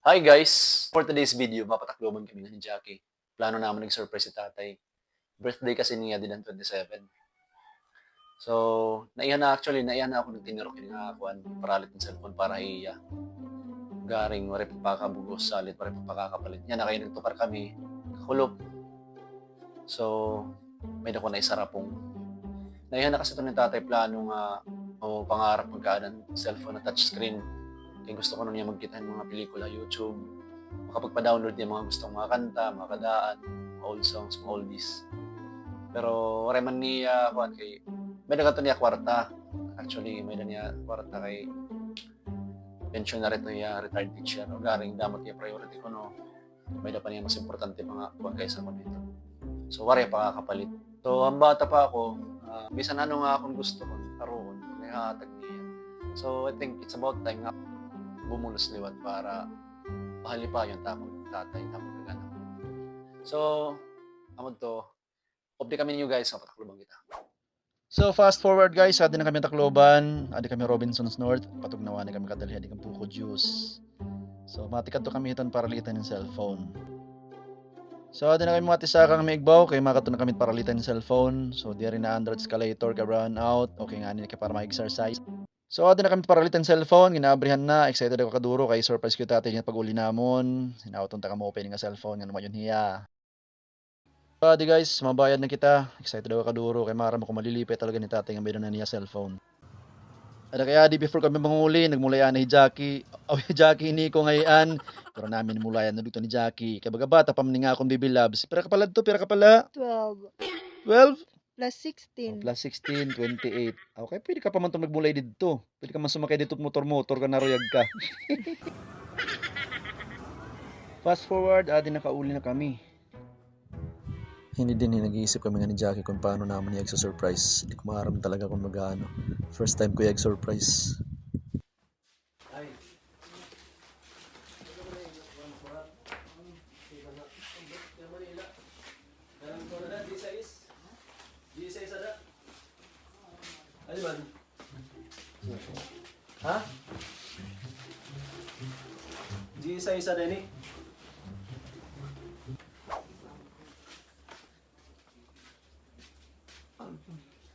Hi guys! For today's video, mapatakloban kami ni Jackie. Plano namin nag-surprise si tatay. Birthday kasi niya din ang 27. So, naiyan na ako ng tiniro kinakakuan, paralit ng cellphone para hiya. Garing, wari pa kakabugos, salit, wari pa kakakapalit. Yan na kayo nagtukar kami, kakulop. So, may dako na isarapong. Naiyan na kasi ito ni tatay plano nga, o pangarap magkaan ng cellphone na touchscreen. Kaya gusto ko nun niya magkita ng mga pelikula, YouTube, makapagpa-download niya mga gustong mga kanta, mga kadaan, mga old songs, mga oldies. Pero wala man niya kuan kay may nagato niya kwarta. Actually, may na niya kwarta kay pensionary to niya, retired teacher. O garing damat niya priority ko no. May na pa niya mas importante mga kuan kaysa ko dito. So wari pa kapalit. So ang bata pa ako, bisan ano nga akong gusto ko karon, may hatag niya. So I think it's about time nga bumulos liwat para pahalipa yung tamang tatay, tamang kaganak. So, amod to, update kami ninyo guys, mapataklubang kita. So fast forward guys, adi na kami Tacloban, adi kami Robinsons North, patugnawan na kami kadali, adi kami Puko Juice. So matikad to kami hiton para litan ng cellphone. So adi na kami matisaka kami igbaw, kay makato na kami para litan ng cellphone. So di rin na Android escalator ka run out, okay nga ni para ma-exercise. So adi na kami para litan cellphone, ginabrihan na, excited ako kaduro kay surprise ko tatay niya pag-uli namon. Sinauton ta ka mo open nga cellphone, nga naman yun hiya. Di guys, mabayad na kita. Excited ako kaduro kay maram ako malilipay talaga ni tatay nga mayroon na niya cellphone. Ada kaya di before kami manguli, nagmulayan ni Jackie. Oh, Jackie ni ko ngayon. Pero namin mulayan na dito ni Jackie. Kaya baga bata pa man nga akong baby loves. Pira ka pala to, pira ka pala. 12 12? plus Oh, 16. plus 16, 28. Okay, pwede ka pa man to magmulay dito. Pwede ka man sumakay dito motor-motor ka naruyag ka. Fast forward, adi nakauli na kami. Hindi din nag-iisip kami nga ni Jackie kung paano naman i surprise. Hindi ko maaram talaga kung mag-ano. First time ko i-surprise. Ano man? Ha? Di isa-isa din eh.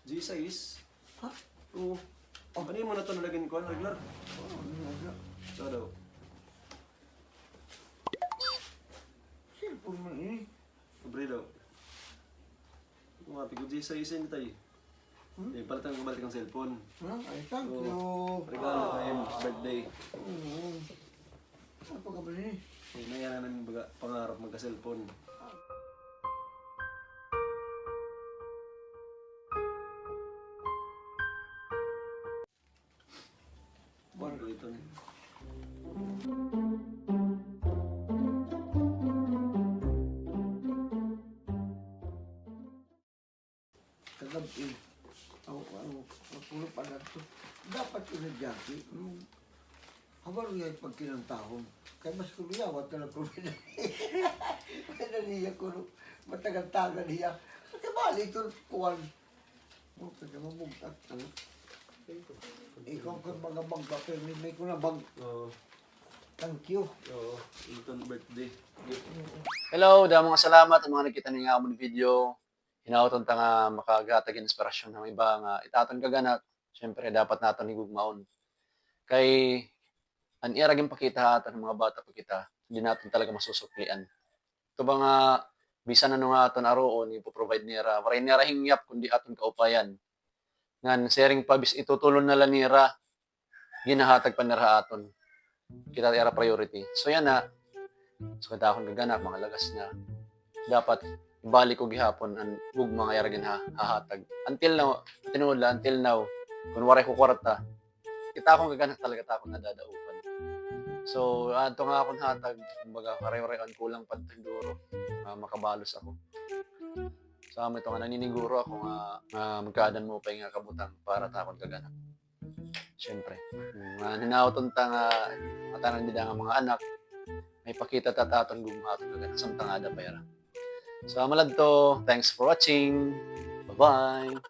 G6? Ha? Oo. Ano yung mga ito nalagyan ko? Naglar? Oo, naglar. So daw. Cellphone mo ini. Sobre daw. Mga pigo G6 yun tayo. Eh, palitan ko balik ang cellphone. Ay, thank Oo. you. Regalo ko yung birthday. Oo. Apa ka ba ini? Eh, nayanan namin baga pangarap magka-cellphone. Bago ito niya. Kagabi. Pulo pa na ito. Dapat ko na Jackie. Habang yan pag kinantahon. Kaya mas kumiyawat na lang kumina. Kaya niya ko matagal-tagal niya. Kaya bali ito kuwan. Mukha ka mamugtat. Ikaw kung mga magpapel, may ko na bang Oo. thank you. Oo. Ito birthday. Hello, dahil mga salamat ang mga nakita niyo nga mo ng video. Hinauton ta nga makagatag inspirasyon ng iba nga itaton kaganak. Siyempre dapat naton higugmaon. Kay an iraging pakita aton mga bata pa kita, hindi natin talaga masusuklian. Ito ba nga bisan ano nga aton aroon ipo-provide nira, waray nira hingyap kundi aton kaupayan. Ngan sharing pabis itutulon na lanira ginahatag pa nira aton. Kita era priority. So yan na. So kada akong gaganak mga lagas na dapat ibalik ko gihapon ang gugma nga yaragin hahatag. Until now, tinuod until now, kung waray ko kwarta, kita akong gaganak talaga ta akong nadadaupan. So, ato nga akong hatag, kumbaga, kareho-rehan kulang pantagduro, makabalos ako. So, amo ito nga naniniguro ako nga magkaadan mo pa nga kabutang para ta akong gaganak. Siyempre, ninauton ta nga matanan nila nga mga anak, may pakita tataton gugma aton gaganak samtang ada pera. So, amalad to. Thanks for watching. Bye-bye.